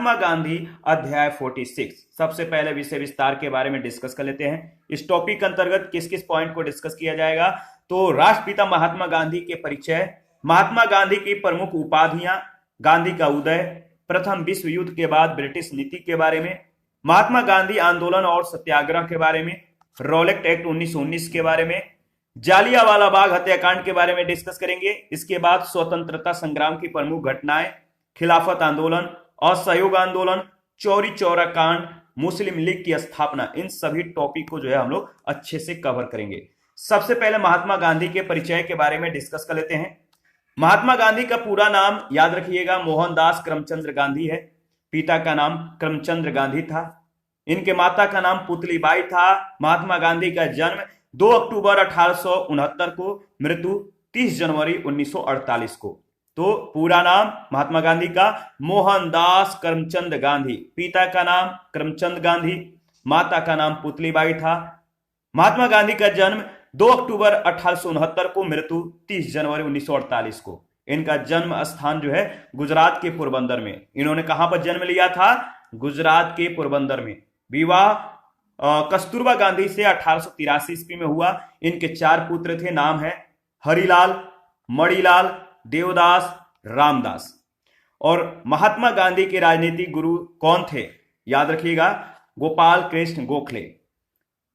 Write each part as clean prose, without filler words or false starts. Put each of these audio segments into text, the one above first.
महात्मा गांधी अध्याय 46। सबसे पहले विषय विस्तार के बारे में डिस्कस कर लेते हैं। इस टॉपिक के अंतर्गत किस किस पॉइंट को डिस्कस किया जाएगा, तो राष्ट्रपिता महात्मा गांधी के परिचय, महात्मा गांधी की प्रमुख उपाधियां, गांधी का उदय, प्रथम विश्व युद्ध के बाद ब्रिटिश नीति के बारे में, महात्मा गांधी आंदोलन और सत्याग्रह के बारे में, रॉलेट एक्ट 1919 के बारे में, जालियांवाला बाग हत्याकांड के बारे में डिस्कस करेंगे। इसके बाद स्वतंत्रता संग्राम की प्रमुख घटनाएं, खिलाफत आंदोलन, असहयोग आंदोलन, चौरी चौरा कांड, मुस्लिम लीग की स्थापना, इन सभी टॉपिक को जो है हम लोग अच्छे से कवर करेंगे। सबसे पहले महात्मा गांधी के परिचय के बारे में डिस्कस कर लेते हैं। महात्मा गांधी का पूरा नाम याद रखिएगा मोहनदास करमचंद गांधी है। पिता का नाम करमचंद गांधी था। इनके माता का नाम पुतलीबाई था। महात्मा गांधी का जन्म 2 अक्टूबर 1869 को, मृत्यु 30 जनवरी 1948 को। तो पूरा नाम महात्मा गांधी का मोहनदास करमचंद गांधी, पिता का नाम करमचंद गांधी, माता का नाम पुतलीबाई था। महात्मा गांधी का जन्म 2 अक्टूबर 1869 को, मृत्यु 30 जनवरी 1948 को। इनका जन्म स्थान जो है गुजरात के पोरबंदर में। इन्होंने कहां पर जन्म लिया था? गुजरात के पोरबंदर में। विवाह कस्तूरबा गांधी से 1883 ईस्वी में हुआ। इनके 4 पुत्र थे। नाम है हरिलाल, मणिलाल, देवदास, रामदास। और महात्मा गांधी के राजनीतिक गुरु कौन थे? याद रखिएगा, गोपाल कृष्ण गोखले।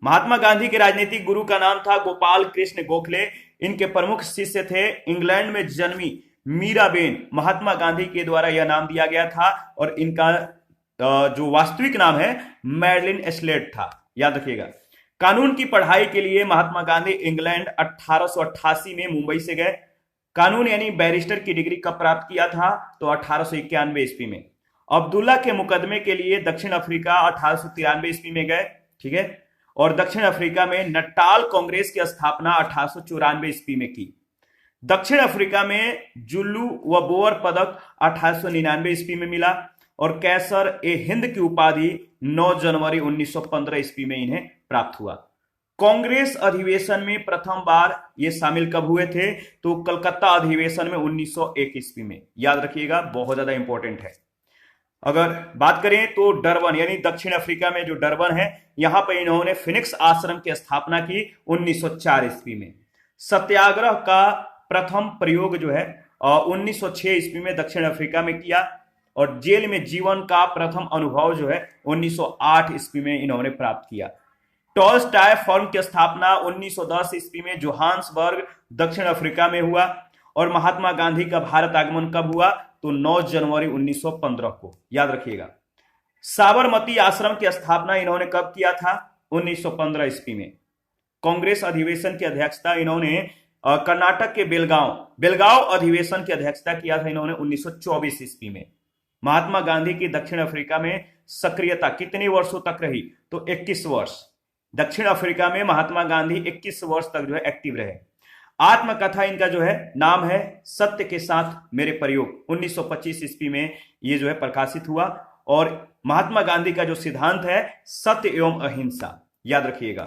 महात्मा गांधी के राजनीतिक गुरु का नाम था गोपाल कृष्ण गोखले। इनके प्रमुख शिष्य थे इंग्लैंड में जन्मी मीराबेन। महात्मा गांधी के द्वारा यह नाम दिया गया था और इनका जो वास्तविक नाम है मैडलिन एस्लेट था। याद रखिएगा। कानून की पढ़ाई के लिए महात्मा गांधी इंग्लैंड 1888 में मुंबई से गए। कानून यानी बैरिस्टर की डिग्री कब प्राप्त किया था? तो 1891 ईस्वी में। अब्दुल्ला के मुकदमे के लिए दक्षिण अफ्रीका 1893 ईस्वी में गए। ठीक है। और दक्षिण अफ्रीका में नटाल कांग्रेस की स्थापना 1894 ईस्वी में की। दक्षिण अफ्रीका में जुल्लू व बोअर पदक 1899 ईस्वी में मिला और कैसर ए हिंद की उपाधि 9 जनवरी 1915 ईस्वी में इन्हें प्राप्त हुआ। कांग्रेस अधिवेशन में प्रथम बार ये शामिल कब हुए थे? तो कलकत्ता अधिवेशन में 1901 ईस्वी में। याद रखिएगा, बहुत ज्यादा इंपॉर्टेंट है। अगर बात करें तो डरबन यानी दक्षिण अफ्रीका में जो डरबन है, यहां पर इन्होंने फिनिक्स आश्रम की स्थापना की 1904 ईस्वी में। सत्याग्रह का प्रथम प्रयोग जो है 1906 ईस्वी में दक्षिण अफ्रीका में किया और जेल में जीवन का प्रथम अनुभव जो है 1908 ईस्वी में इन्होंने प्राप्त किया। टॉलस्टॉय फर्म की स्थापना 1910 ईस्वी में जोहान्सबर्ग दक्षिण अफ्रीका में हुआ और महात्मा गांधी का भारत आगमन कब हुआ? तो 9 जनवरी 1915 को। याद रखिएगा। साबरमती आश्रम की स्थापना इन्होंने कब किया था? 1915 ईस्वी में। कांग्रेस अधिवेशन की अध्यक्षता इन्होंने कर्नाटक के बेलगांव अधिवेशन की अध्यक्षता किया था इन्होंने 1924 ईस्वी में। महात्मा गांधी की दक्षिण अफ्रीका में सक्रियता कितने वर्षों तक रही? तो 21 वर्ष। दक्षिण अफ्रीका में महात्मा गांधी 21 वर्ष तक जो है एक्टिव रहे। आत्मकथा इनका जो है नाम है सत्य के साथ मेरे प्रयोग। 1925 ईस्वी में ये जो है प्रकाशित हुआ और महात्मा गांधी का जो सिद्धांत है सत्य एवं अहिंसा। याद रखिएगा।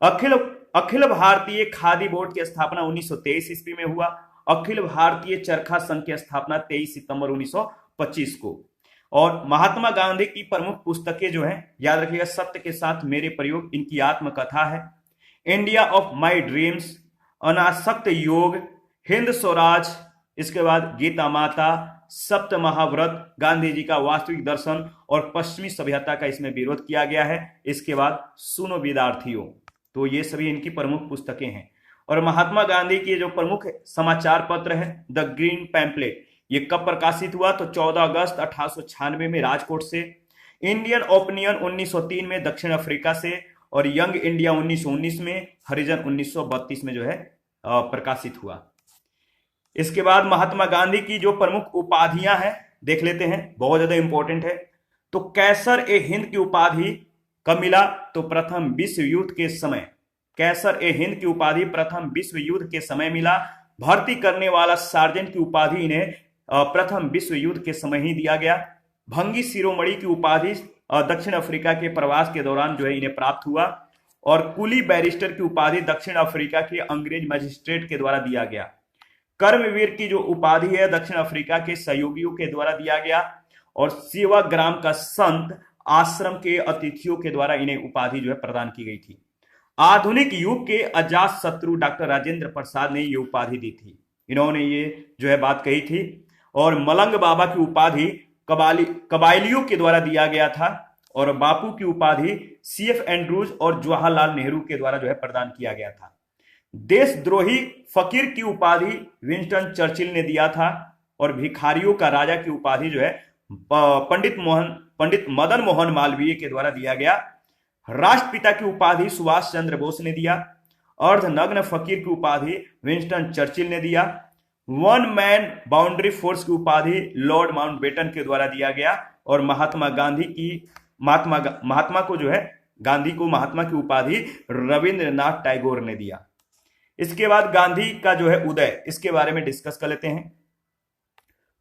अखिल भारतीय खादी बोर्ड की स्थापना 1923 ईस्वी में हुआ। अखिल भारतीय चरखा संघ की स्थापना 23 सितंबर 1925 को। और महात्मा गांधी की प्रमुख पुस्तकें जो हैं, याद रखिएगा, सत्य के साथ मेरे प्रयोग, इनकी आत्मकथा है, इंडिया ऑफ माई ड्रीम्स, अनासक्त योग, हिंद स्वराज, इसके बाद गीता माता, सप्त महाव्रत, गांधी जी का वास्तविक दर्शन और पश्चिमी सभ्यता का इसमें विरोध किया गया है। इसके बाद सुनो विद्यार्थियों। तो ये सभी इनकी प्रमुख पुस्तकें हैं। और महात्मा गांधी की जो प्रमुख समाचार पत्र है द ग्रीन पैम्पलेट, ये कब प्रकाशित हुआ? तो 14 अगस्त 1896 में राजकोट से। इंडियन ओपिनियन 1903 में दक्षिण अफ्रीका से और यंग इंडिया 1919 में, हरिजन 1932 में जो है प्रकाशित हुआ। इसके बाद महात्मा गांधी की जो प्रमुख उपाधियां हैं देख लेते हैं, बहुत ज्यादा इंपॉर्टेंट है। तो कैसर ए हिंद की उपाधि कब मिला? तो प्रथम विश्व युद्ध के समय। कैसर ए हिंद की उपाधि प्रथम विश्व युद्ध के समय मिला। भर्ती करने वाला सार्जेंट की उपाधि इन्हें प्रथम विश्व युद्ध के समय ही दिया गया। भंगी शिरोमणि की उपाधि दक्षिण अफ्रीका के प्रवास के दौरान जो है इन्हें प्राप्त हुआ। और कुली बैरिस्टर की उपाधि दक्षिण अफ्रीका के अंग्रेज मजिस्ट्रेट के द्वारा दिया गया। कर्मवीर की जो उपाधि है दक्षिण अफ्रीका के सहयोगियों के द्वारा दिया गया। और सेवाग्राम का संत आश्रम के अतिथियों के द्वारा इन्हें उपाधि जो है प्रदान की गई थी। आधुनिक युग के अजात शत्रु डॉक्टर राजेंद्र प्रसाद ने ये उपाधि दी थी, इन्होंने ये जो है बात कही थी। और मलंग बाबा की उपाधि कबायलियों के द्वारा दिया गया था और बापू की उपाधि CF एंड्रूज और जवाहरलाल नेहरू के द्वारा जो है प्रदान किया गया था। देशद्रोही फकीर की उपाधि विंस्टन चर्चिल ने दिया था और भिखारियों का राजा की उपाधि जो है पंडित मदन मोहन मालवीय के द्वारा दिया गया। राष्ट्रपिता की उपाधि सुभाष चंद्र बोस ने दिया। अर्धनग्न फकीर की उपाधि विंस्टन चर्चिल ने दिया। वन मैन बाउंड्री फोर्स की उपाधि लॉर्ड माउंटबेटन के द्वारा दिया गया। और महात्मा की उपाधि रविंद्रनाथ टैगोर ने दिया। इसके बाद गांधी का जो है उदय, इसके बारे में डिस्कस कर लेते हैं।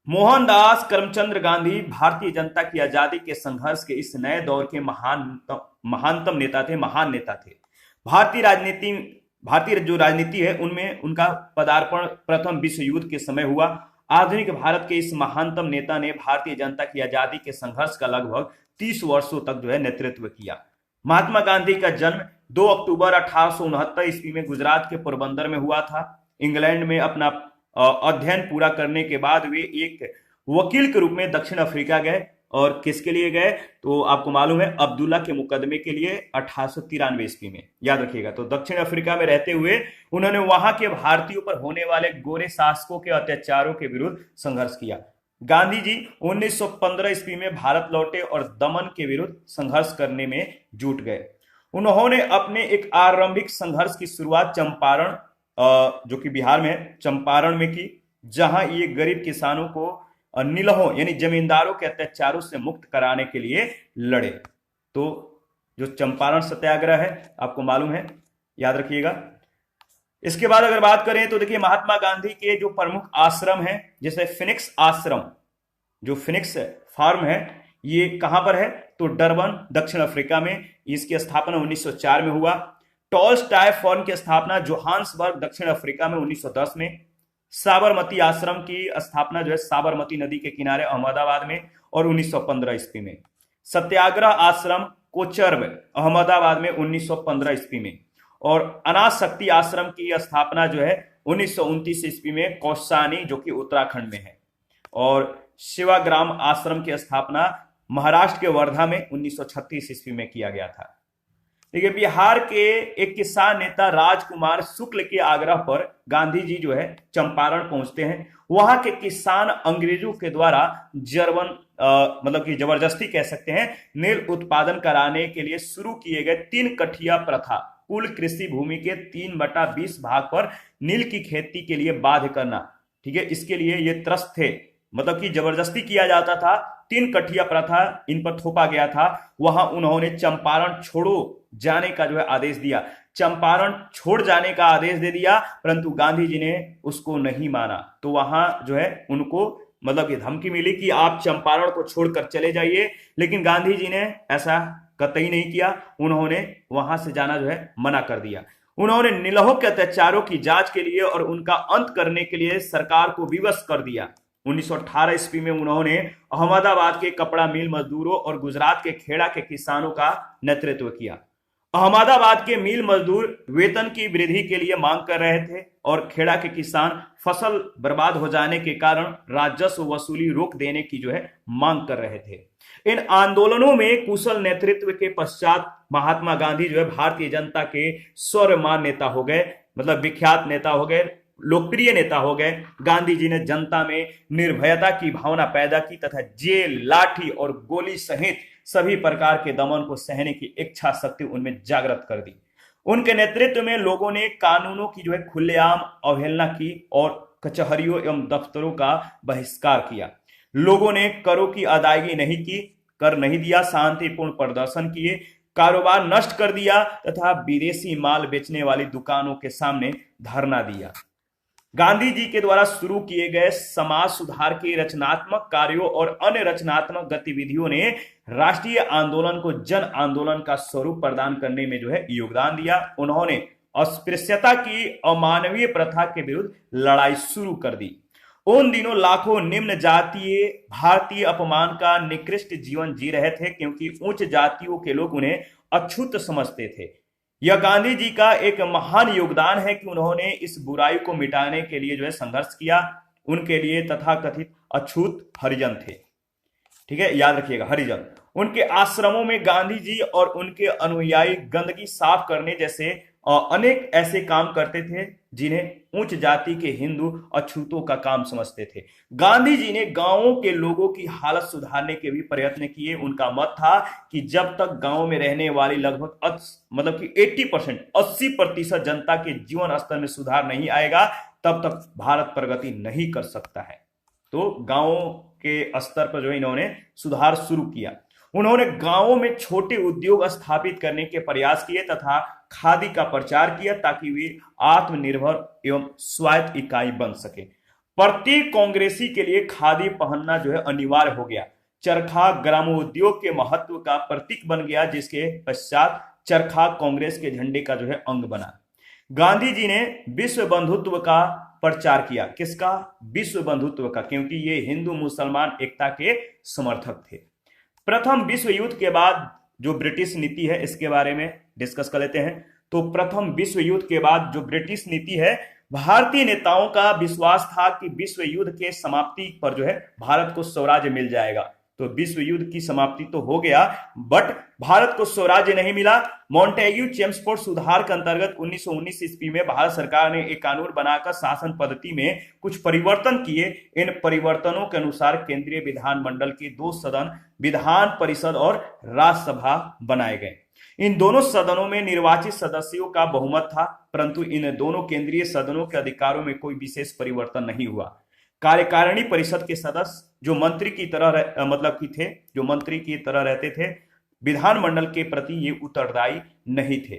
मोहनदास करमचंद गांधी भारतीय जनता की आजादी के संघर्ष के इस नए दौर के महान नेता थे। भारतीय जो राजनीति है उनमें उनका पदार्पण प्रथम विश्व युद्ध के समय हुआ। आधुनिक भारत के इस महानतम नेता ने भारतीय जनता की आजादी के संघर्ष का लगभग 30 वर्षों तक जो है नेतृत्व किया। महात्मा गांधी का जन्म 2 अक्टूबर 1869 ईस्वी में गुजरात के पोरबंदर में हुआ था। इंग्लैंड में अपना अध्ययन पूरा करने के बाद वे एक वकील के रूप में दक्षिण अफ्रीका गए। और किसके लिए गए तो आपको मालूम है, अब्दुल्ला के मुकदमे के लिए 1893 ईस्वी में, याद रखिएगा। तो दक्षिण अफ्रीका में रहते हुए उन्होंने वहां के भारतीयों पर होने वाले गोरे शासकों के अत्याचारों के विरुद्ध संघर्ष किया। गांधी जी 1915 ईस्वी में भारत लौटे और दमन के विरुद्ध संघर्ष करने में जुट गए। उन्होंने अपने एक आरंभिक संघर्ष की शुरुआत चंपारण, जो कि बिहार में है, चंपारण में की, जहां ये गरीब किसानों को नीलहों यानी जमींदारों के अत्याचारों से मुक्त कराने के लिए लड़े। तो जो चंपारण सत्याग्रह है आपको मालूम है, याद रखिएगा। इसके बाद अगर बात करें तो देखिए महात्मा गांधी के जो प्रमुख आश्रम हैं, जैसे फिनिक्स आश्रम, जो फिनिक्स फार्म है, ये कहां पर है तो डरबन दक्षिण अफ्रीका में। इसकी स्थापना 1904 में हुआ। टॉलस्टॉय फर्म की स्थापना जोहान्सबर्ग दक्षिण अफ्रीका में 1910 में। साबरमती आश्रम की स्थापना जो है साबरमती नदी के किनारे अहमदाबाद में और 1915 ईस्वी में। सत्याग्रह आश्रम कोचरब अहमदाबाद में 1915 ईस्वी में। और अनाथ शक्ति आश्रम की स्थापना जो है 1929 ईस्वी में कौसानी, जो कि उत्तराखंड में है। और सेवाग्राम आश्रम की स्थापना महाराष्ट्र के वर्धा में 1936 ईस्वी में किया गया था। देखिए बिहार के एक किसान नेता राजकुमार शुक्ल के आग्रह पर गांधी जी जो है चंपारण पहुंचते हैं। वहां के किसान अंग्रेजों के द्वारा मतलब कि जबरदस्ती कह सकते हैं, नील उत्पादन कराने के लिए शुरू किए गए 3 कठिया प्रथा, कुल कृषि भूमि के 3/20 भाग पर नील की खेती के लिए बाध्य करना। ठीक है, इसके लिए ये त्रस्त थे, मतलब कि जबरदस्ती किया जाता था। 3 कठिया प्रथा इन पर थोपा गया था। वहां उन्होंने चंपारण छोड़ो जाने का जो है आदेश दिया, चंपारण छोड़ जाने का आदेश दे दिया, परंतु गांधी जी ने उसको नहीं माना। तो वहां जो है उनको मतलब कि धमकी मिली कि आप चंपारण को छोड़कर चले जाइए, लेकिन गांधी जी ने ऐसा कतई नहीं किया। उन्होंने वहां से जाना जो है मना कर दिया। उन्होंने नीलहों के अत्याचारों की जांच के लिए और उनका अंत करने के लिए सरकार को विवश कर दिया। 1918 ईस्वी में उन्होंने अहमदाबाद के कपड़ा मिल मजदूरों और गुजरात के खेड़ा के किसानों का नेतृत्व किया। अहमदाबाद के मिल मजदूर वेतन की वृद्धि के लिए मांग कर रहे थे और खेड़ा के किसान फसल बर्बाद हो जाने के कारण राजस्व वसूली रोक देने की जो है मांग कर रहे थे। इन आंदोलनों में कुशल नेतृत्व के पश्चात महात्मा गांधी जो है भारतीय जनता के सर्वमान्य नेता हो गए, मतलब विख्यात नेता हो गए, लोकप्रिय नेता हो गए। गांधी जी ने जनता में निर्भयता की भावना पैदा की तथा जेल, लाठी और गोली सहित सभी प्रकार के दमन को सहने की इच्छा शक्ति उनमें जागृत कर दी। उनके नेतृत्व में लोगों ने कानूनों की जो है खुलेआम अवहेलना की और कचहरियों एवं दफ्तरों का बहिष्कार किया। लोगों ने करों की अदायगी नहीं की, कर नहीं दिया, शांतिपूर्ण प्रदर्शन किए, कारोबार नष्ट कर दिया तथा विदेशी माल बेचने वाली दुकानों के सामने धरना दिया। गांधी जी के द्वारा शुरू किए गए समाज सुधार के रचनात्मक कार्यों और अन्य रचनात्मक गतिविधियों ने राष्ट्रीय आंदोलन को जन आंदोलन का स्वरूप प्रदान करने में जो है योगदान दिया। उन्होंने अस्पृश्यता की अमानवीय प्रथा के विरुद्ध लड़ाई शुरू कर दी। उन दिनों लाखों निम्न जातीय भारतीय अपमान का निकृष्ट जीवन जी रहे थे, क्योंकि उच्च जातियों के लोग उन्हें अछूत समझते थे। यह गांधी जी का एक महान योगदान है कि उन्होंने इस बुराई को मिटाने के लिए जो है संघर्ष किया। उनके लिए तथाकथित अछूत हरिजन थे, ठीक है, याद रखिएगा, हरिजन। उनके आश्रमों में गांधी जी और उनके अनुयायी गंदगी साफ करने जैसे अनेक ऐसे काम करते थे जिन्हें उच्च जाति के हिंदू अछूतों का काम समझते थे। गांधी जी ने गांवों के लोगों की हालत सुधारने के भी प्रयत्न किए। उनका मत था कि जब तक गांव में रहने वाली लगभग मतलब कि 80% जनता के जीवन स्तर में सुधार नहीं आएगा, तब तक भारत प्रगति नहीं कर सकता है। तो गांवों के स्तर पर जो है इन्होंने सुधार शुरू किया। उन्होंने गांवों में छोटे उद्योग स्थापित करने के प्रयास किए तथा खादी का प्रचार किया ताकि वे आत्मनिर्भर एवं स्वायत्त इकाई बन सके। प्रत्येक कांग्रेसी के लिए खादी पहनना जो है अनिवार्य हो गया। चरखा ग्रामोद्योग के महत्व का प्रतीक बन गया, जिसके पश्चात चरखा कांग्रेस के झंडे का जो है अंग बना। गांधी जी ने विश्व बंधुत्व का प्रचार किया। किसका? विश्व बंधुत्व का, क्योंकि ये हिंदू मुसलमान एकता के समर्थक थे। प्रथम विश्व युद्ध के बाद जो ब्रिटिश नीति है, इसके बारे में डिस्कस कर लेते हैं। तो प्रथम विश्व युद्ध के बाद जो ब्रिटिश नीति है, भारतीय नेताओं का विश्वास था कि विश्व युद्ध के समाप्ति पर जो है भारत को स्वराज्य मिल जाएगा। तो विश्व युद्ध की समाप्ति तो हो गया, बट भारत को स्वराज्य नहीं मिला। मॉन्टेग्यू चेम्सफोर्ड सुधार के अंतर्गत 1919 ईस्वी में भारत सरकार ने एक कानून बनाकर शासन पद्धति में कुछ परिवर्तन किए। इन परिवर्तनों के अनुसार केंद्रीय विधानमंडल के 2 सदन, विधान परिषद और राज्यसभा बनाए गए। इन दोनों सदनों में निर्वाचित सदस्यों का बहुमत था, परंतु इन दोनों केंद्रीय सदनों के अधिकारों में कोई विशेष परिवर्तन नहीं हुआ। कार्यकारिणी परिषद के सदस्य जो मंत्री की तरह मतलब की थे, जो मंत्री की तरह रहते थे, विधानमंडल के प्रति ये उत्तरदायी नहीं थे।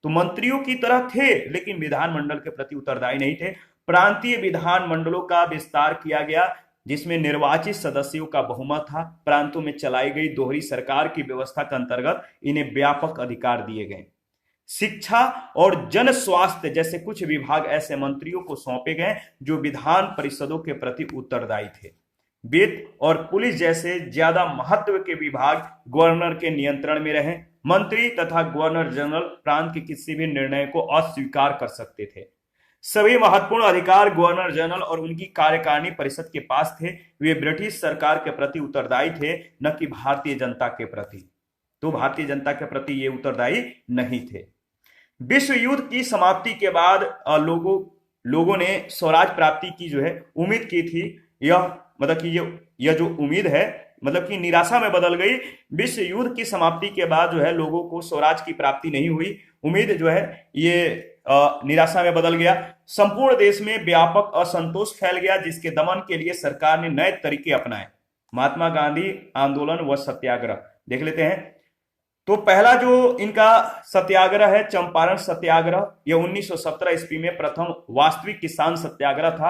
तो मंत्रियों की तरह थे लेकिन विधानमंडल के प्रति उत्तरदायी नहीं थे। प्रांतीय विधानमंडलों का विस्तार किया गया, जिसमें निर्वाचित सदस्यों का बहुमत था। प्रांतों में चलाई गई दोहरी सरकार की व्यवस्था के अंतर्गत इन्हें व्यापक अधिकार दिए गए। शिक्षा और जन स्वास्थ्य जैसे कुछ विभाग ऐसे मंत्रियों को सौंपे गए जो विधान परिषदों के प्रति उत्तरदायी थे। वित्त और पुलिस जैसे ज्यादा महत्व के विभाग गवर्नर के नियंत्रण में रहे। मंत्री तथा गवर्नर जनरल प्रांत के किसी भी निर्णय को अस्वीकार कर सकते थे। सभी महत्वपूर्ण अधिकार गवर्नर जनरल और उनकी कार्यकारिणी परिषद के पास थे। वे ब्रिटिश सरकार के प्रति उत्तरदायी थे, न कि भारतीय जनता के प्रति। तो भारतीय जनता के प्रति ये उत्तरदायी नहीं थे। विश्व युद्ध की समाप्ति के बाद लोगों ने स्वराज प्राप्ति की जो है उम्मीद की थी। यह मतलब कि यह जो उम्मीद है मतलब कि निराशा में बदल गई। विश्व युद्ध की समाप्ति के बाद जो है लोगों को स्वराज की प्राप्ति नहीं हुई। उम्मीद जो है ये निराशा में बदल गया। संपूर्ण देश में व्यापक असंतोष फैल गया, जिसके दमन के लिए सरकार ने नए तरीके अपनाए। महात्मा गांधी आंदोलन व सत्याग्रह देख लेते हैं। तो पहला जो इनका सत्याग्रह है चंपारण सत्याग्रह, यह 1917 ईस्वी में प्रथम वास्तविक किसान सत्याग्रह था।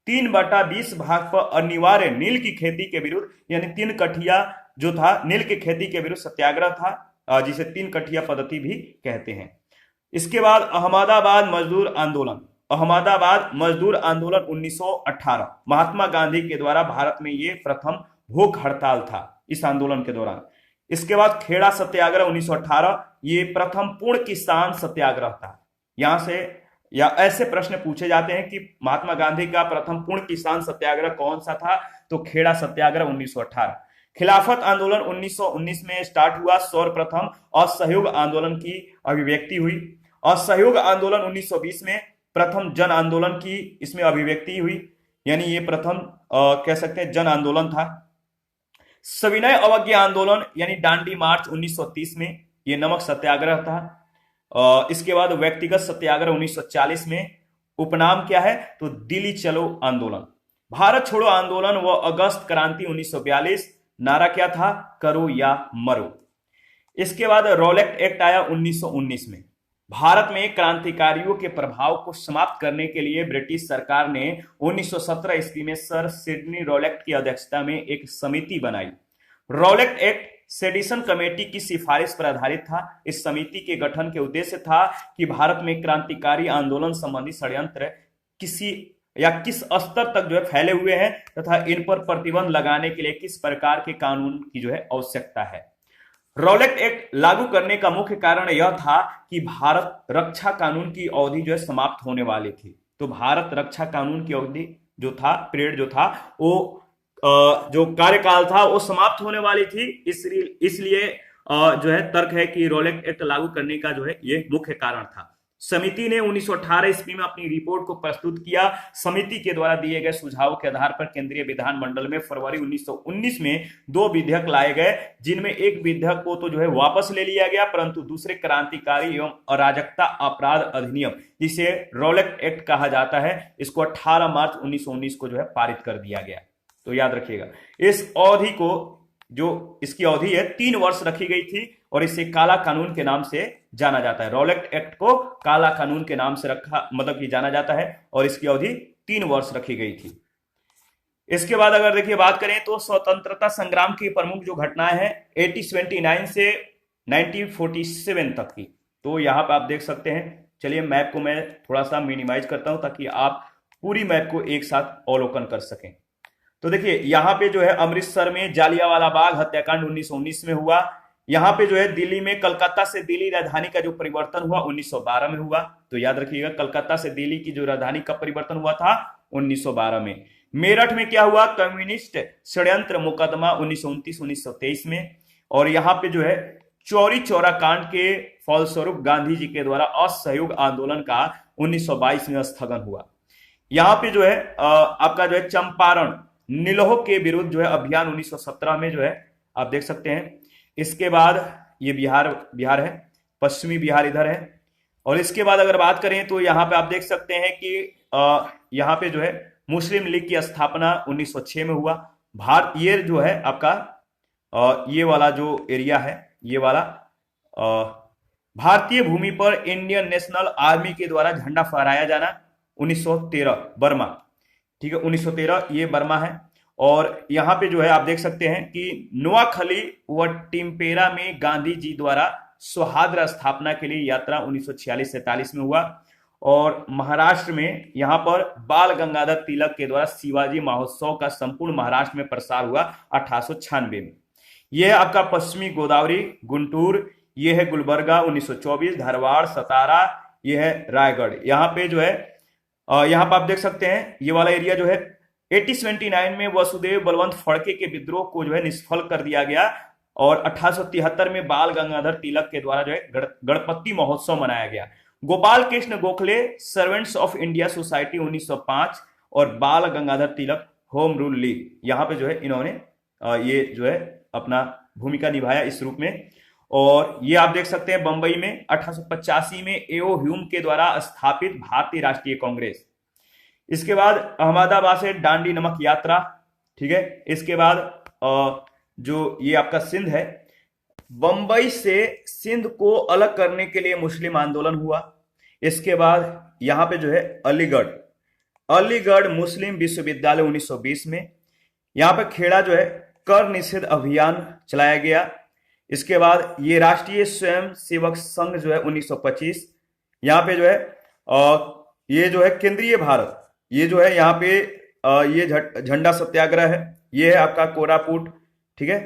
3/20 भाग पर अनिवार्य नील की खेती के विरुद्ध, यानी 3 कठिया जो था नील की खेती के विरुद्ध सत्याग्रह था, जिसे 3 कठिया पद्धति भी कहते हैं। इसके बाद अहमदाबाद मजदूर आंदोलन। अहमदाबाद मजदूर आंदोलन 1918 महात्मा गांधी के द्वारा भारत में ये प्रथम भूख हड़ताल था इस आंदोलन के दौरान। इसके बाद खेड़ा सत्याग्रह 1918, ये प्रथम पूर्ण किसान सत्याग्रह था। यहां से या ऐसे प्रश्न पूछे जाते हैं कि महात्मा गांधी का प्रथम पूर्ण किसान सत्याग्रह कौन सा था, तो खेड़ा सत्याग्रह 1918। खिलाफत आंदोलन 1919 में स्टार्ट हुआ। सर्वप्रथम असहयोग आंदोलन की अभिव्यक्ति हुई। असहयोग आंदोलन 1920 में प्रथम जन आंदोलन की इसमें अभिव्यक्ति हुई, यानी ये प्रथम कह सकते हैं जन आंदोलन था। सविनय अवज्ञा आंदोलन यानी डांडी मार्च 1930 में, ये नमक सत्याग्रह था। इसके बाद व्यक्तिगत सत्याग्रह 1940 में, उपनाम क्या है तो दिल्ली चलो आंदोलन। भारत छोड़ो आंदोलन व अगस्त क्रांति 1942, नारा क्या था, करो या मरो। इसके बाद रॉलेट एक्ट आया 1919 में। भारत में क्रांतिकारियों के प्रभाव को समाप्त करने के लिए ब्रिटिश सरकार ने 1917 ईस्वी में सर सिडनी रॉलेट की अध्यक्षता में एक समिति बनाई। रॉलेट एक्ट सेडिशन कमेटी की सिफारिश पर आधारित था। इस समिति के गठन के उद्देश्य था कि भारत में क्रांतिकारी आंदोलन संबंधी षड्यंत्र किसी या किस स्तर तक जो है फैले हुए हैं तथा इन पर प्रतिबंध लगाने के लिए किस प्रकार के कानून की जो है आवश्यकता है। रॉलेट एक्ट लागू करने का मुख्य कारण यह था कि भारत रक्षा कानून की अवधि जो है समाप्त होने वाली थी। तो भारत रक्षा कानून की अवधि जो था, पीरियड जो था, वो जो कार्यकाल था वो समाप्त होने वाली थी। इसलिए जो है तर्क है कि रॉलेट एक्ट लागू करने का जो है ये मुख्य कारण था। समिति ने 1918 ईस्वी में अपनी रिपोर्ट को प्रस्तुत किया। समिति के द्वारा दिए गए सुझावों के आधार पर केंद्रीय विधानमंडल में फरवरी 1919 में 2 विधेयक लाए गए, जिनमें एक विधेयक को तो जो है वापस ले लिया गया, परंतु दूसरे क्रांतिकारी एवं अराजकता अपराध अधिनियम, जिसे रॉलेट एक्ट कहा जाता है, इसको 18 मार्च 1919 को जो है पारित कर दिया गया। तो याद रखिएगा, इस अवधि को, जो इसकी अवधि है 3 वर्ष रखी गई थी और इसे काला कानून के नाम से जाना जाता है। रॉलेट एक्ट को काला कानून के नाम से रखा, मतलब कि जाना जाता है, और इसकी अवधि 3 वर्ष रखी गई थी। इसके बाद अगर देखिए बात करें तो स्वतंत्रता संग्राम की प्रमुख जो घटनाएं हैं 1879 से 1947 तक की, तो यहां पर आप देख सकते हैं। चलिए मैप को मैं थोड़ा सा मिनिमाइज करता हूं ताकि आप पूरी मैप को एक साथ अवलोकन कर सकें। तो देखिए यहां पे जो है अमृतसर में जालियांवाला बाग हत्याकांड 1919 में हुआ। यहां पे जो है दिल्ली में कलकत्ता से दिल्ली राजधानी का जो परिवर्तन हुआ 1912 में हुआ। तो याद रखिएगा, कलकत्ता से दिल्ली की जो राजधानी का परिवर्तन हुआ था 1912 में। मेरठ में क्या हुआ, कम्युनिस्ट षड्यंत्र मुकदमा 1929-1923 में। और यहाँ पे जो है चौरी चौरा कांड के फलस्वरूप गांधी जी के द्वारा असहयोग आंदोलन का 1922 में स्थगन हुआ। यहाँ पे जो है आपका जो है चंपारण नीलोह के विरुद्ध जो है अभियान 1917 में जो है आप देख सकते हैं। इसके बाद ये बिहार है, पश्चिमी बिहार इधर है। और इसके बाद अगर बात करें तो यहाँ पे आप देख सकते हैं कि यहाँ पे जो है मुस्लिम लीग की स्थापना 1906 में हुआ। ये जो है आपका ये वाला जो एरिया है, ये वाला भारतीय भूमि पर इंडियन नेशनल आर्मी के द्वारा झंडा फहराया जाना 1913 बर्मा, ठीक है, 1913 ये बर्मा है। और यहाँ पे जो है आप देख सकते हैं कि नोआखली व टिम्पेरा में गांधी जी द्वारा सौहार्द स्थापना के लिए यात्रा 1946-47 में हुआ। और महाराष्ट्र में यहाँ पर बाल गंगाधर तिलक के द्वारा शिवाजी महोत्सव का संपूर्ण महाराष्ट्र में प्रसार हुआ 1896 में। यह है आपका पश्चिमी गोदावरी, गुंटूर, यह है गुलबर्गा 1924, धारवाड़, सतारा, यह है रायगढ़। यहाँ पे जो है यहाँ पर आप देख सकते हैं ये वाला एरिया जो है 1879 में वसुदेव बलवंत फड़के के विद्रोह को जो है निष्फल कर दिया गया। और 1873 में बाल गंगाधर तिलक के द्वारा जो है गणपति महोत्सव मनाया गया। Gopal Krishna Gokhale servants of India society 1905 और बाल Gangadhar Tilak home rule league, यहाँ पे जो है इन्होंने ये जो है अपना भूमिका निभाया इस रूप में। और ये आप देख सकते हैं बंबई में 1885 में एओ ह्यूम के द्वारा स्थापित भारतीय राष्ट्रीय कांग्रेस। इसके बाद अहमदाबाद से दांडी नमक यात्रा, ठीक है। इसके बाद जो ये आपका सिंध है, बंबई से सिंध को अलग करने के लिए मुस्लिम आंदोलन हुआ। इसके बाद यहाँ पे जो है अलीगढ़ मुस्लिम विश्वविद्यालय 1920 में। यहाँ पे खेड़ा जो है कर निषेध अभियान चलाया गया। इसके बाद ये राष्ट्रीय स्वयं सेवक संघ जो है 1925। यहाँ पे जो है ये जो है केंद्रीय भारत, ये जो है यहाँ पे ये झंडा सत्याग्रह है, ये है आपका कोरापुट, ठीक है।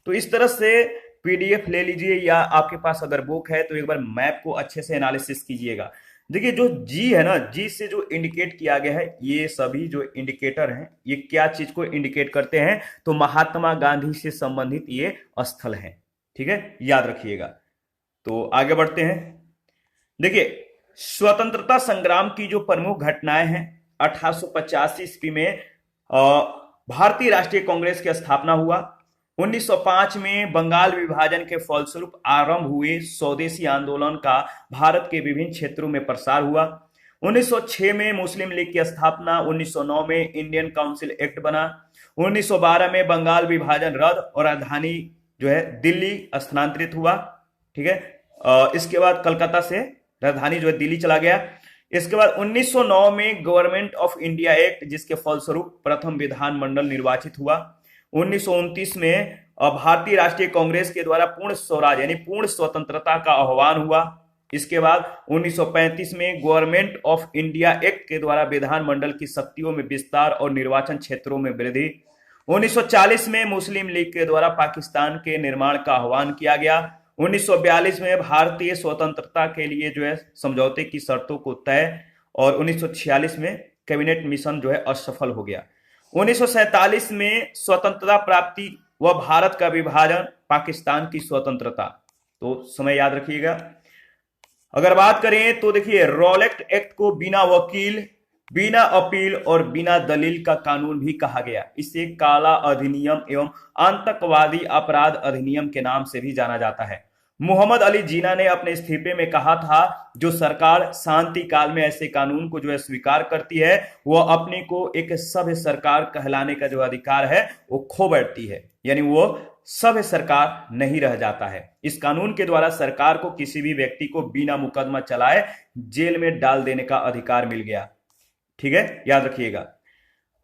तो इस तरह से पीडीएफ ले लीजिए या आपके पास अगर बुक है तो एक बार मैप को अच्छे से एनालिसिस कीजिएगा। देखिए जो जी है ना, जी से जो इंडिकेट किया गया है, ये सभी जो इंडिकेटर हैं ये क्या चीज को इंडिकेट करते हैं, तो महात्मा गांधी से संबंधित ये स्थल हैं, ठीक है, याद रखिएगा। तो आगे बढ़ते हैं। देखिए स्वतंत्रता संग्राम की जो प्रमुख घटनाएं हैं, 1885 ईस्वी में भारतीय राष्ट्रीय कांग्रेस की स्थापना हुआ। 1905 में बंगाल विभाजन के फलस्वरूप आरंभ हुए स्वदेशी आंदोलन का भारत के विभिन्न क्षेत्रों में प्रसार हुआ। 1906 में मुस्लिम लीग की स्थापना, 1909 में इंडियन काउंसिल एक्ट बना, 1912 में बंगाल विभाजन रद्द और राजधानी जो है दिल्ली स्थानांतरित हुआ, ठीक है। इसके बाद कलकत्ता से राजधानी जो है दिल्ली चला गया। इसके बाद 1909 में गवर्नमेंट ऑफ इंडिया एक्ट, जिसके फलस्वरूप प्रथम विधानमंडल निर्वाचित हुआ। 1929 में भारतीय राष्ट्रीय कांग्रेस के द्वारा पूर्ण स्वराज यानी पूर्ण स्वतंत्रता का आह्वान हुआ, इसके बाद 1935 में गवर्नमेंट ऑफ इंडिया एक्ट के द्वारा विधानमंडल की शक्तियों में विस्तार और निर्वाचन क्षेत्रों में वृद्धि। 1940 में मुस्लिम लीग के द्वारा पाकिस्तान के निर्माण का आह्वान किया गया। 1942 में भारतीय स्वतंत्रता के लिए जो है समझौते की शर्तों को तय, और 1946 में कैबिनेट मिशन जो है असफल हो गया। 1947 में स्वतंत्रता प्राप्ति व भारत का विभाजन, पाकिस्तान की स्वतंत्रता। तो समय याद रखिएगा। अगर बात करें तो देखिए, रॉलेट एक्ट को बिना वकील, बिना अपील और बिना दलील का कानून भी कहा गया। इसे काला अधिनियम एवं आतंकवादी अपराध अधिनियम के नाम से भी जाना जाता है। मोहम्मद अली जिन्ना ने अपने इस्तीफे में कहा था, जो सरकार शांति काल में ऐसे कानून को जो है स्वीकार करती है, वह अपने को एक सभ्य सरकार कहलाने का जो अधिकार है वो खो बैठती है, यानी वो सभ्य सरकार नहीं रह जाता है। इस कानून के द्वारा सरकार को किसी भी व्यक्ति को बिना मुकदमा चलाए जेल में डाल देने का अधिकार मिल गया। ठीक है, याद रखिएगा।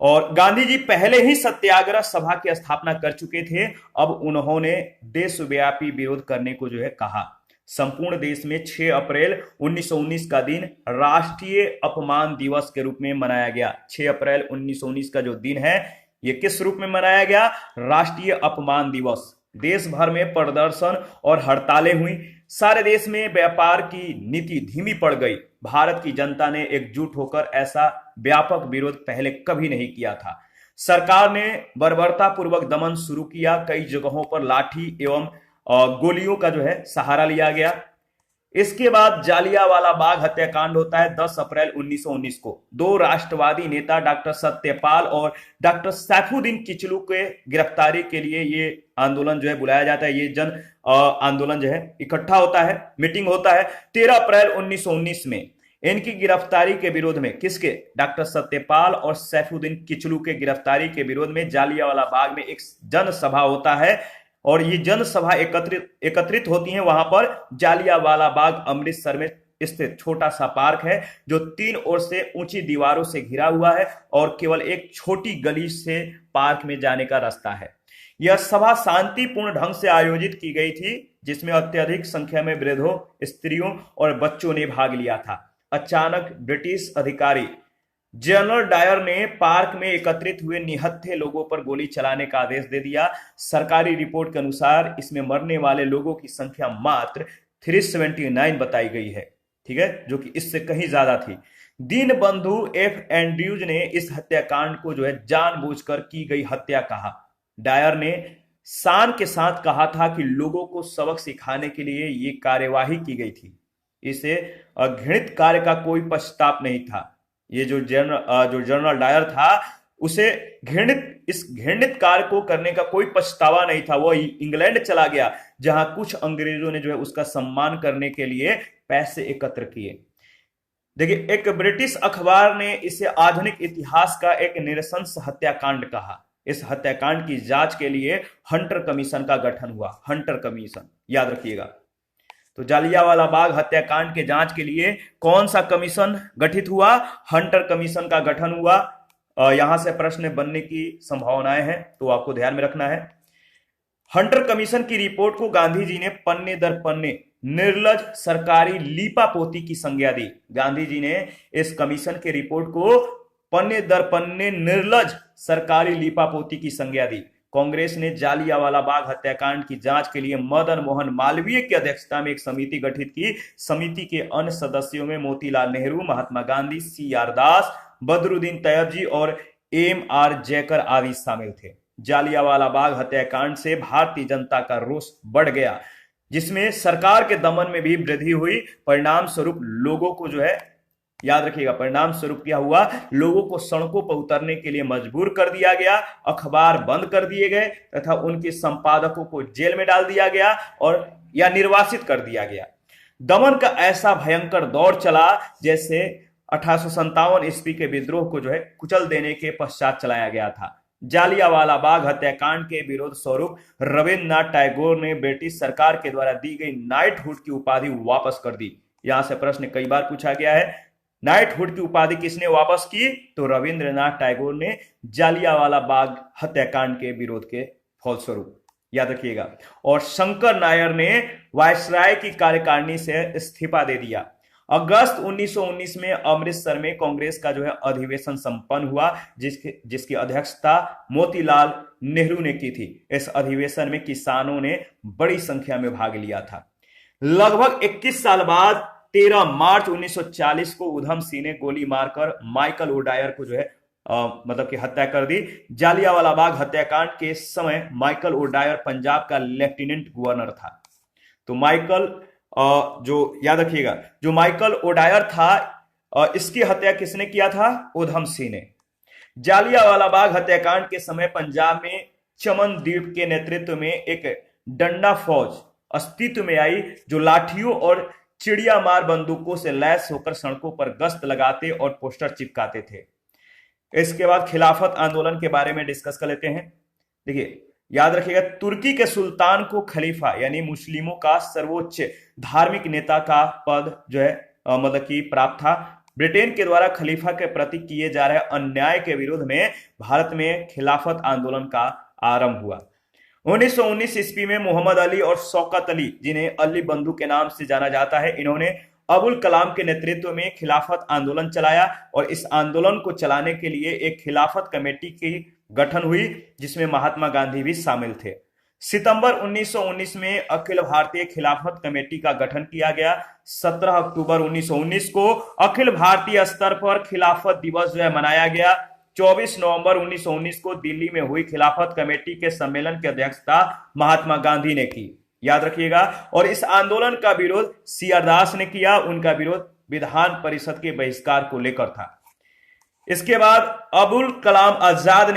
और गांधी जी पहले ही सत्याग्रह सभा की स्थापना कर चुके थे। अब उन्होंने देशव्यापी विरोध करने को जो है कहा। संपूर्ण देश में 6 अप्रैल 1919 का दिन राष्ट्रीय अपमान दिवस के रूप में मनाया गया। 6 अप्रैल 1919 का जो दिन है, ये किस रूप में मनाया गया? राष्ट्रीय अपमान दिवस। देश भर में प्रदर्शन और हड़तालें हुई। सारे देश में व्यापार की नीति धीमी पड़ गई। भारत की जनता ने एकजुट होकर ऐसा व्यापक विरोध पहले कभी नहीं किया था। सरकार ने बर्बरतापूर्वक दमन शुरू किया। कई जगहों पर लाठी एवं गोलियों का जो है सहारा लिया गया। इसके बाद जालियांवाला बाग हत्याकांड होता है 10 अप्रैल 1919 को। 2 राष्ट्रवादी नेता डॉक्टर सत्यपाल और डॉक्टर सैफुद्दीन किचलू के गिरफ्तारी के लिए ये आंदोलन जो है बुलाया जाता है। ये जन आंदोलन जो है इकट्ठा होता है, मीटिंग होता है 13 अप्रैल 1919 में। इनकी गिरफ्तारी के विरोध में, किसके? डॉक्टर सत्यपाल और सैफुद्दीन किचलू के गिरफ्तारी के विरोध में जालियांवाला बाग में एक जनसभा होता है। और ये जनसभा एकत्रित होती है वहां पर जालियांवाला बाग अमृतसर में स्थित छोटा सा पार्क है, जो 3 ओर से ऊंची दीवारों से घिरा हुआ है और केवल एक छोटी गली से पार्क में जाने का रास्ता है। यह सभा शांतिपूर्ण ढंग से आयोजित की गई थी, जिसमें अत्यधिक संख्या में वृद्धों, स्त्रियों और बच्चों ने भाग लिया था। अचानक ब्रिटिश अधिकारी जनरल डायर ने पार्क में एकत्रित हुए निहत्थे लोगों पर गोली चलाने का आदेश दे दिया। सरकारी रिपोर्ट के अनुसार इसमें मरने वाले लोगों की संख्या मात्र 379 बताई गई है। ठीक है, जो कि इससे कहीं ज्यादा थी। दीनबंधु एफ एंड्रयूज ने इस हत्याकांड को जो है जानबूझकर की गई हत्या कहा। डायर ने शान के साथ कहा था कि लोगों को सबक सिखाने के लिए ये कार्यवाही की गई थी। इसे घृणित कार्य का कोई पश्चाताप नहीं था। ये जो जनरल डायर था, उसे इस घृणित कार्य को करने का कोई पछतावा नहीं था। वो इंग्लैंड चला गया, जहां कुछ अंग्रेजों ने जो है उसका सम्मान करने के लिए पैसे एकत्र किए। देखिए, एक ब्रिटिश अखबार ने इसे आधुनिक इतिहास का एक निरसंस हत्याकांड कहा। इस हत्याकांड की जांच के लिए हंटर कमीशन का गठन हुआ। हंटर कमीशन, याद रखिएगा। तो जालियांवाला बाग हत्याकांड के जांच के लिए कौन सा कमीशन गठित हुआ? हंटर कमीशन का गठन हुआ। यहां से प्रश्न बनने की संभावनाएं हैं, तो आपको ध्यान में रखना है। हंटर कमीशन की रिपोर्ट को गांधी जी ने पन्ने दर पन्ने निर्लज सरकारी लीपापोती की संज्ञा दी। गांधी जी ने इस कमीशन के रिपोर्ट को पन्ने दर पन्ने निर्लज सरकारी लीपापोती की संज्ञा दी। कांग्रेस ने जालियांवाला बाग हत्याकांड की जांच के लिए मदन मोहन मालवीय की अध्यक्षता में एक समिति गठित की। समिति के अन्य सदस्यों में मोतीलाल नेहरू, महात्मा गांधी, CR दास, बदरुद्दीन तैयबजी और MR जयकर आदि शामिल थे। जालियांवाला बाग हत्याकांड से भारतीय जनता का रोष बढ़ गया, जिसमें सरकार के दमन में भी वृद्धि हुई। परिणाम स्वरूप लोगों को जो है, याद रखिएगा, परिणाम स्वरूप क्या हुआ? लोगों को सड़कों पर उतरने के लिए मजबूर कर दिया गया, अखबार बंद कर दिए गए तथा उनके संपादकों को जेल में डाल दिया गया और या निर्वासित कर दिया गया। दमन का ऐसा भयंकर दौर चला जैसे 1857 ईस्वी के विद्रोह को जो है कुचल देने के पश्चात चलाया गया था। जालियांवाला बाग हत्याकांड के विरोध स्वरूप रविन्द्रनाथ टैगोर ने ब्रिटिश सरकार के द्वारा दी गई नाइटहुड की उपाधि वापस कर दी। यहां से प्रश्न कई बार पूछा गया है, नाइटहुड की उपाधि किसने वापस की? तो रविंद्रनाथ टैगोर ने, जालियांवाला बाग हत्याकांड के विरोध के फलस्वरूप। याद रखिएगा। और शंकर नायर ने वायसराय की कार्यकारिणी से इस्तीफा दे दिया। अगस्त 1919 में अमृतसर में कांग्रेस का जो है अधिवेशन संपन्न हुआ, जिसकी अध्यक्षता मोतीलाल नेहरू ने की थी। इस अधिवेशन में किसानों ने बड़ी संख्या में भाग लिया था। लगभग 21 साल बाद 13 मार्च 1940 को उधम सिंह ने गोली मारकर माइकल ओडायर को जो है मतलब कि हत्या कर दी। जालियांवाला बाग हत्याकांड के समय माइकल ओडायर पंजाब का लेफ्टिनेंट गवर्नर था। तो माइकल जो याद रखिएगा, जो माइकल ओडायर था, इसकी हत्या किसने किया था? उधम सिंह ने। जालियांवाला बाग हत्याकांड के समय पंजाब में चमनदीप के नेतृत्व में एक डंडा फौज अस्तित्व में आई, जो लाठियों और चिड़िया मार बंदूकों से लैस होकर सड़कों पर गश्त लगाते और पोस्टर चिपकाते थे। इसके बाद खिलाफत आंदोलन के बारे में डिस्कस कर लेते हैं। देखिए, याद रखिएगा, तुर्की के सुल्तान को खलीफा यानी मुस्लिमों का सर्वोच्च धार्मिक नेता का पद जो है मतलब कि प्राप्त था। ब्रिटेन के द्वारा खलीफा के प्रति किए जा रहे अन्याय के विरोध में भारत में खिलाफत आंदोलन का आरंभ हुआ। 1919 ईस्वी में मोहम्मद अली और शौकत अली, जिन्हें अली बंधु के नाम से जाना जाता है, इन्होंने अबुल कलाम के नेतृत्व में खिलाफत आंदोलन चलाया और इस आंदोलन को चलाने के लिए एक खिलाफत कमेटी की गठन हुई, जिसमें महात्मा गांधी भी शामिल थे। सितंबर 1919 में अखिल भारतीय खिलाफत कमेटी का गठन किया गया। 17 अक्टूबर 1919 को अखिल भारतीय स्तर पर खिलाफत दिवस जो है मनाया गया। 24 नवंबर 1919 को दिल्ली में हुई खिलाफत कमेटी के सम्मेलन की अध्यक्षता महात्मा गांधी ने की, याद रखिएगा। और इस आंदोलन का विरोध सीआर दास ने किया। उनका विरोध विधान परिषद के बहिष्कार को लेकर था। इसके बाद अबुल कलाम आजाद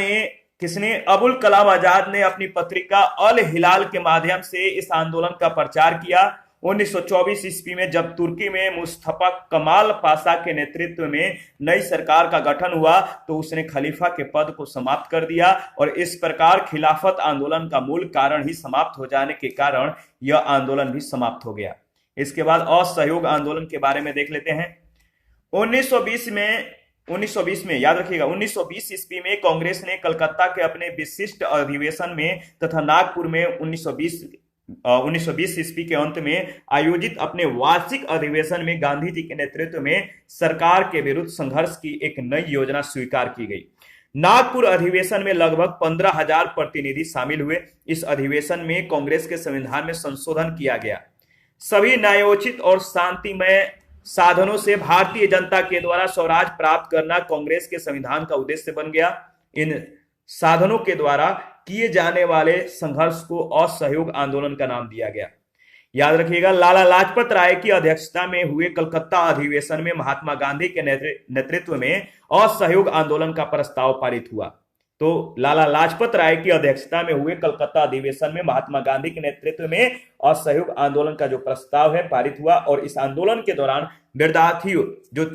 ने अपनी पत्रिका अल हिलाल के माध्यम से इस आंदोलन का प्रचार किया। 1924 ईस्वी में जब तुर्की में मुस्तफा कमाल पाशा के नेतृत्व में नई सरकार का गठन हुआ, तो उसने खलीफा के पद को समाप्त कर दिया और इस प्रकार खिलाफत आंदोलन का मूल कारण ही समाप्त हो जाने के कारण यह आंदोलन भी समाप्त हो गया। इसके बाद असहयोग आंदोलन के बारे में देख लेते हैं। 1920 में याद रखिएगा, 1920 ईस्वी में कांग्रेस ने कलकत्ता के अपने विशिष्ट अधिवेशन में तथा नागपुर में 1920 ईस्वी के अंत में आयोजित अपने वार्षिक अधिवेशन में गांधी जी के नेतृत्व में सरकार के विरुद्ध संघर्ष की एक नई योजना स्वीकार की गई। नागपुर अधिवेशन में लगभग 15,000 प्रतिनिधि शामिल हुए। इस अधिवेशन में कांग्रेस के संविधान में संशोधन किया गया। सभी न्यायोचित और शांतिमय साधनों से भारतीय जनता के द्वारा स्वराज प्राप्त करना कांग्रेस के संविधान का उद्देश्य बन गया। इन साधनों के द्वारा किए जाने वाले संघर्ष को असहयोग आंदोलन का नाम दिया गया। याद रखिएगा, लाला लाजपत राय की अध्यक्षता में हुए कलकत्ता अधिवेशन में महात्मा गांधी के नेतृत्व में असहयोग आंदोलन का प्रस्ताव पारित हुआ। तो लाला लाजपत राय की अध्यक्षता में हुए कलकत्ता अधिवेशन में महात्मा गांधी के नेतृत्व में असहयोग आंदोलन का जो प्रस्ताव है पारित हुआ और इस आंदोलन के दौरान विद्यार्थियों जो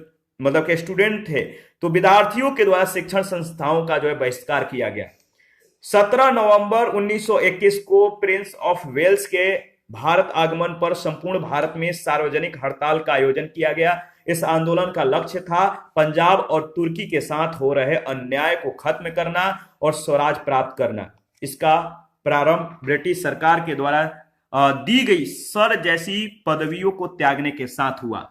मतलब के स्टूडेंट थे, तो विद्यार्थियों के द्वारा शिक्षण संस्थाओं का जो है बहिष्कार किया गया। 17 नवंबर 1921 को प्रिंस ऑफ वेल्स के भारत आगमन पर संपूर्ण भारत में सार्वजनिक हड़ताल का आयोजन किया गया। इस आंदोलन का लक्ष्य था पंजाब और तुर्की के साथ हो रहे अन्याय को खत्म करना और स्वराज प्राप्त करना। इसका प्रारंभ ब्रिटिश सरकार के द्वारा दी गई सर जैसी पदवियों को त्यागने के साथ हुआ।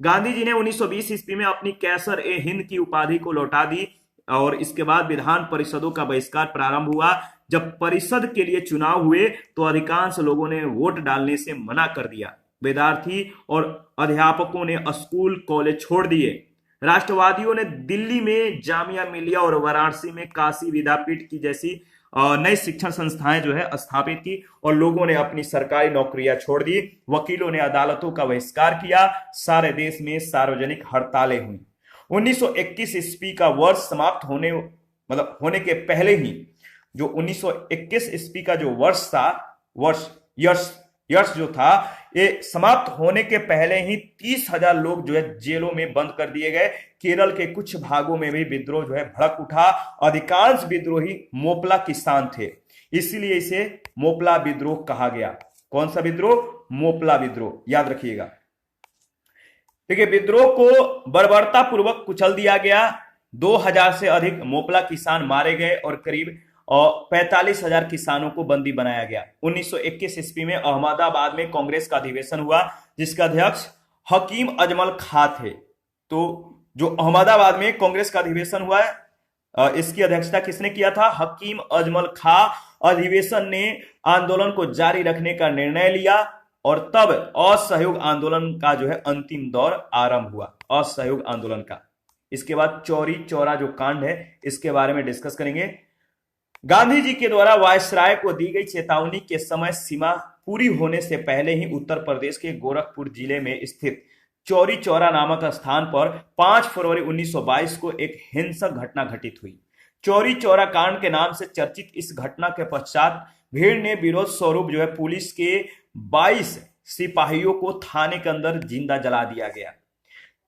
गांधी जी ने 1920 ईस्वी में अपनी कैसर ए हिंद की उपाधि को लौटा दी और इसके बाद विधान परिषदों का बहिष्कार प्रारंभ हुआ। जब परिषद के लिए चुनाव हुए तो अधिकांश लोगों ने वोट डालने से मना कर दिया। विद्यार्थी और अध्यापकों ने स्कूल कॉलेज छोड़ दिए। राष्ट्रवादियों ने दिल्ली में जामिया मिलिया और वाराणसी में काशी विद्यापीठ की जैसी नई शिक्षण संस्थाएं जो है स्थापित की और लोगों ने अपनी सरकारी नौकरियां छोड़ दी। वकीलों ने अदालतों का बहिष्कार किया। सारे देश में सार्वजनिक हड़तालें हुई। 1921 ईस्वी का वर्ष समाप्त होने के पहले ही जो 1921 ईस्वी का जो वर्ष था, यर्स जो था, ये समाप्त होने के पहले ही 30,000 लोग जो है जेलों में बंद कर दिए गए। केरल के कुछ भागों में भी विद्रोह जो है भड़क उठा। अधिकांश विद्रोही मोपला किसान थे, इसीलिए इसे मोपला विद्रोह कहा गया। कौन सा विद्रोह? मोपला विद्रोह, याद रखिएगा। देखिए, विद्रोह को बर्बरता पूर्वक कुचल दिया गया। 2000 से अधिक मोपला किसान मारे गए और करीब और 45,000 किसानों को बंदी बनाया गया। 1921 ईस्वी में अहमदाबाद में कांग्रेस का अधिवेशन हुआ जिसका अध्यक्ष हकीम अजमल खां थे। तो जो अहमदाबाद में कांग्रेस का अधिवेशन हुआ है इसकी अध्यक्षता किसने किया था? हकीम अजमल खां। अधिवेशन ने आंदोलन को जारी रखने का निर्णय लिया और तब असहयोग आंदोलन का जो है अंतिम दौर आरंभ हुआ, असहयोग आंदोलन का। इसके बाद चौरी चौरा जो कांड है इसके बारे में डिस्कस करेंगे। गांधी जी के द्वारा वायसराय को दी गई चेतावनी के समय सीमा पूरी होने से पहले ही उत्तर प्रदेश के गोरखपुर जिले में स्थित चौरी चौरा नामक स्थान पर 5 फरवरी 1922 को एक हिंसक घटना घटित हुई। चौरी चौरा कांड के नाम से चर्चित इस घटना के पश्चात भीड़ ने विरोध स्वरूप जो है पुलिस के 22 सिपाहियों को थाने के अंदर जिंदा जला दिया गया।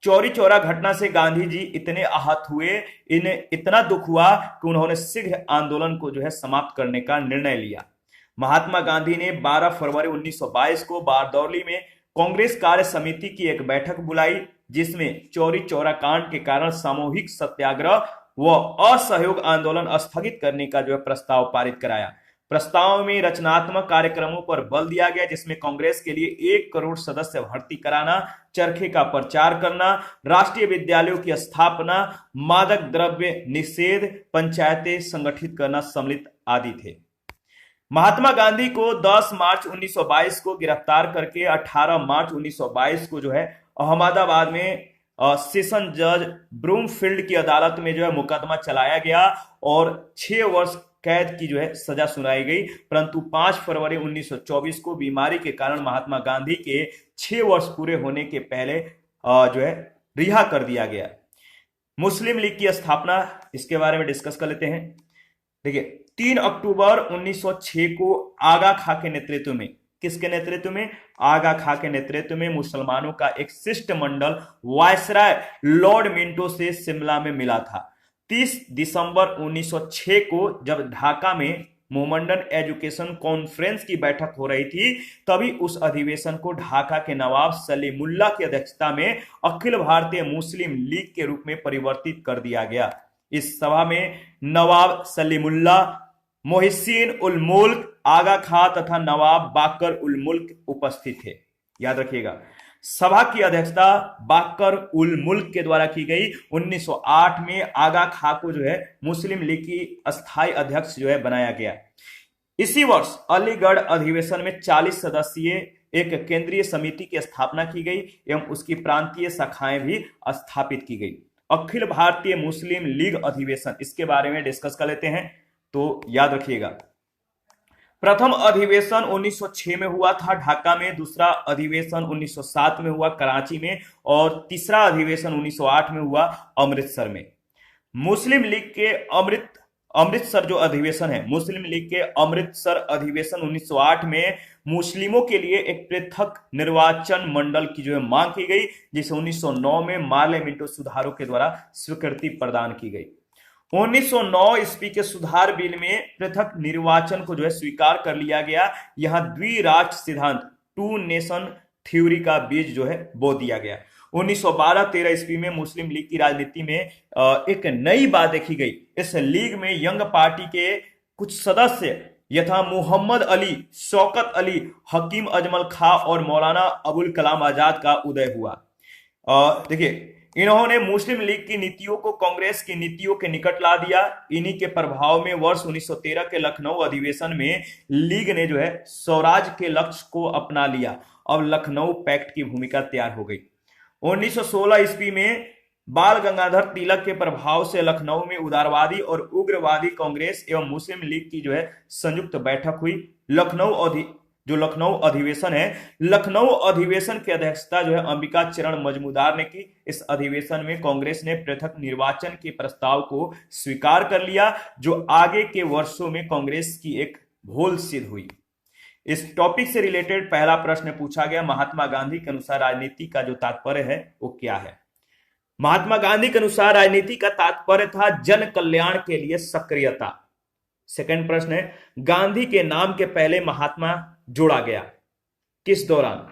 चौरी चौरा घटना से गांधी जी इतने आहत हुए, इन्हें इतना दुख हुआ कि उन्होंने शीघ्र आंदोलन को जो है समाप्त करने का निर्णय लिया। महात्मा गांधी ने 12 फरवरी 1922 को बारदौली में कांग्रेस कार्य समिति की एक बैठक बुलाई जिसमें चौरी चौरा कांड के कारण सामूहिक सत्याग्रह व असहयोग आंदोलन स्थगित करने का जो है प्रस्ताव पारित कराया। प्रस्ताव में रचनात्मक कार्यक्रमों पर बल दिया गया जिसमें कांग्रेस के लिए 1 करोड़ सदस्य भर्ती कराना, चरखे का प्रचार करना, राष्ट्रीय विद्यालयों की स्थापना, मादक द्रव्य निषेध, पंचायतें संगठित करना सम्मिलित आदि थे। महात्मा गांधी को 10 मार्च 1922 को गिरफ्तार करके 18 मार्च 1922 को जो है अहमदाबाद में सेशन जज ब्रूमफील्ड की अदालत में जो है मुकदमा चलाया गया और 6 वर्ष कैद की जो है सजा सुनाई गई। परंतु 5 फरवरी 1924 को बीमारी के कारण महात्मा गांधी के 6 वर्ष पूरे होने के पहले जो है रिहा कर दिया गया। मुस्लिम लीग की स्थापना, इसके बारे में डिस्कस कर लेते हैं। देखिए 3 अक्टूबर 1906 को आगा खां के नेतृत्व में, किसके नेतृत्व में? आगा खां के नेतृत्व में मुसलमानों का एक शिष्टमंडल वायसराय लॉर्ड मिंटो से शिमला में मिला था। 30 दिसंबर 1906 को जब ढाका में मोहम्मडन एजुकेशन कॉन्फ्रेंस की बैठक हो रही थी तभी उस अधिवेशन को ढाका के नवाब सलीमुल्लाह की अध्यक्षता में अखिल भारतीय मुस्लिम लीग के रूप में परिवर्तित कर दिया गया। इस सभा में नवाब सलीमुल्लाह, मोहसिन उल मुल्क, आगा खां तथा नवाब बाकर उल मुल्क उपस्थित थे। याद रखिएगा, सभा की अध्यक्षता बाकर उल मुल्क के द्वारा की गई। 1908 में आगा खां को जो है मुस्लिम लीग की अस्थायी अध्यक्ष जो है बनाया गया। इसी वर्ष अलीगढ़ अधिवेशन में 40 सदस्यीय एक केंद्रीय समिति की स्थापना की गई एवं उसकी प्रांतीय शाखाएं भी स्थापित की गई। अखिल भारतीय मुस्लिम लीग अधिवेशन, इसके बारे में डिस्कस कर लेते हैं। तो याद रखिएगा, प्रथम अधिवेशन 1906 में हुआ था ढाका में, दूसरा अधिवेशन 1907 में हुआ कराची में और तीसरा अधिवेशन 1908 में हुआ अमृतसर में। मुस्लिम लीग के अमृतसर जो अधिवेशन है, मुस्लिम लीग के अमृतसर अधिवेशन 1908 में मुस्लिमों के लिए एक पृथक निर्वाचन मंडल की जो है मांग की गई जिसे 1909 में मार्ले मिंटो सुधारों के द्वारा स्वीकृति प्रदान की गई। 1909 ईस्वी के सुधार बिल में पृथक निर्वाचन को जो है स्वीकार कर लिया गया। यहां द्विराष्ट्र सिद्धांत, 2 नेशन थ्योरी का बीज जो है बो दिया गया। 1912-13 ईस्वी में मुस्लिम लीग की राजनीति में एक नई बात देखी गई। इस लीग में यंग पार्टी के कुछ सदस्य यथा मोहम्मद अली, शौकत अली, हकीम अजमल खां और मौलाना अबुल कलाम आजाद का उदय हुआ। देखिए, इन्होंने मुस्लिम लीग की नीतियों को कांग्रेस की नीतियों के निकट ला दिया। इन्हीं के प्रभाव में वर्ष 1913 के लखनऊ अधिवेशन में लीग ने जो है स्वराज के लक्ष्य को अपना लिया। अब लखनऊ पैक्ट की भूमिका तैयार हो गई। 1916 ईस्वी में बाल गंगाधर तिलक के प्रभाव से लखनऊ में उदारवादी और उग्रवादी कांग्रेस एवं मुस्लिम लीग की जो है संयुक्त बैठक हुई। लखनऊ अधिवेशन है, लखनऊ अधिवेशन की अध्यक्षता जो है अंबिका चरण मजमूदार ने की। इस अधिवेशन में कांग्रेस ने पृथक निर्वाचन के प्रस्ताव को स्वीकार कर लिया जो आगे के वर्षों में कांग्रेस की एक भूल सिद्ध हुई। इस टॉपिक से रिलेटेड पहला प्रश्न पूछा गया, महात्मा गांधी के अनुसार राजनीति का जो तात्पर्य है वो क्या है? महात्मा गांधी के अनुसार राजनीति का तात्पर्य था जन कल्याण के लिए सक्रियता। सेकंड प्रश्न है, गांधी के नाम के पहले महात्मा जोड़ा गया किस दौरान?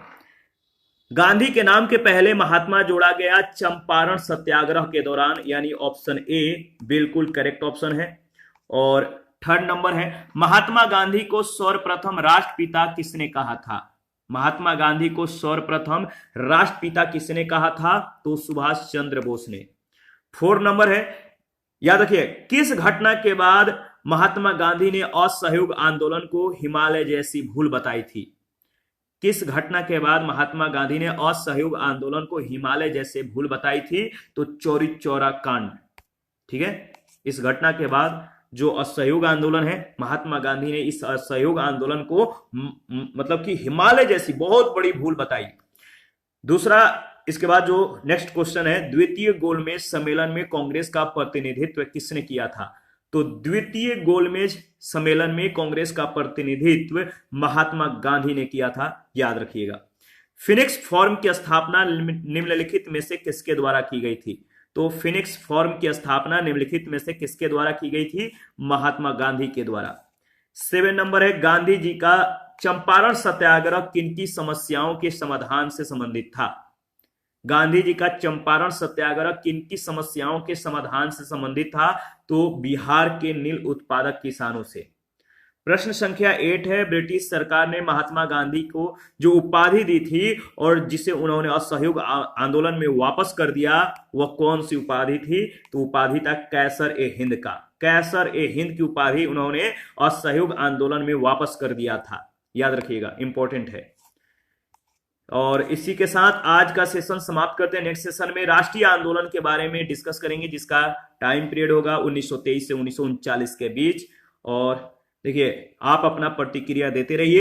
गांधी के नाम के पहले महात्मा जोड़ा गया चंपारण सत्याग्रह के दौरान, यानी ऑप्शन ए बिल्कुल करेक्ट ऑप्शन है। और थर्ड नंबर है, महात्मा गांधी को सर्वप्रथम राष्ट्रपिता किसने कहा था? महात्मा गांधी को सर्वप्रथम राष्ट्रपिता किसने कहा था? तो सुभाष चंद्र बोस ने। फोर्थ नंबर है, याद रखिए, किस घटना के बाद महात्मा गांधी ने असहयोग आंदोलन को हिमालय जैसी भूल बताई थी? किस घटना के बाद महात्मा गांधी ने असहयोग आंदोलन को हिमालय जैसे भूल बताई थी? तो चौरी चौरा कांड। ठीक है, इस घटना के बाद जो असहयोग आंदोलन है, महात्मा गांधी ने इस असहयोग आंदोलन को मतलब कि हिमालय जैसी बहुत बड़ी भूल बताई। दूसरा, इसके बाद जो नेक्स्ट क्वेश्चन है, द्वितीय गोलमेज सम्मेलन में कांग्रेस का प्रतिनिधित्व किसने किया था? तो द्वितीय गोलमेज सम्मेलन में कांग्रेस का प्रतिनिधित्व महात्मा गांधी ने किया था, याद रखिएगा। फिनिक्स फॉर्म की स्थापना निम्नलिखित में से किसके द्वारा की गई थी? तो फिनिक्स फॉर्म की स्थापना निम्नलिखित में से किसके द्वारा की गई थी? महात्मा गांधी के द्वारा। 7 नंबर है, गांधी जी का चंपारण सत्याग्रह किनकी समस्याओं के समाधान से संबंधित था? गांधी जी का चंपारण सत्याग्रह किनकी समस्याओं के समाधान से संबंधित था? तो बिहार के नील उत्पादक किसानों से। प्रश्न संख्या 8 है, ब्रिटिश सरकार ने महात्मा गांधी को जो उपाधि दी थी और जिसे उन्होंने असहयोग आंदोलन में वापस कर दिया, वह कौन सी उपाधि थी? तो उपाधि था कैसर ए हिंद का। कैसर ए हिंद की उपाधि उन्होंने असहयोग आंदोलन में वापस कर दिया था, याद रखिएगा, इंपॉर्टेंट है। और इसी के साथ आज का सेशन समाप्त करते हैं। नेक्स्ट सेशन में राष्ट्रीय आंदोलन के बारे में डिस्कस करेंगे, जिसका टाइम पीरियड होगा 1923 से 1939 के बीच। और देखिए, आप अपना प्रतिक्रिया देते रहिए।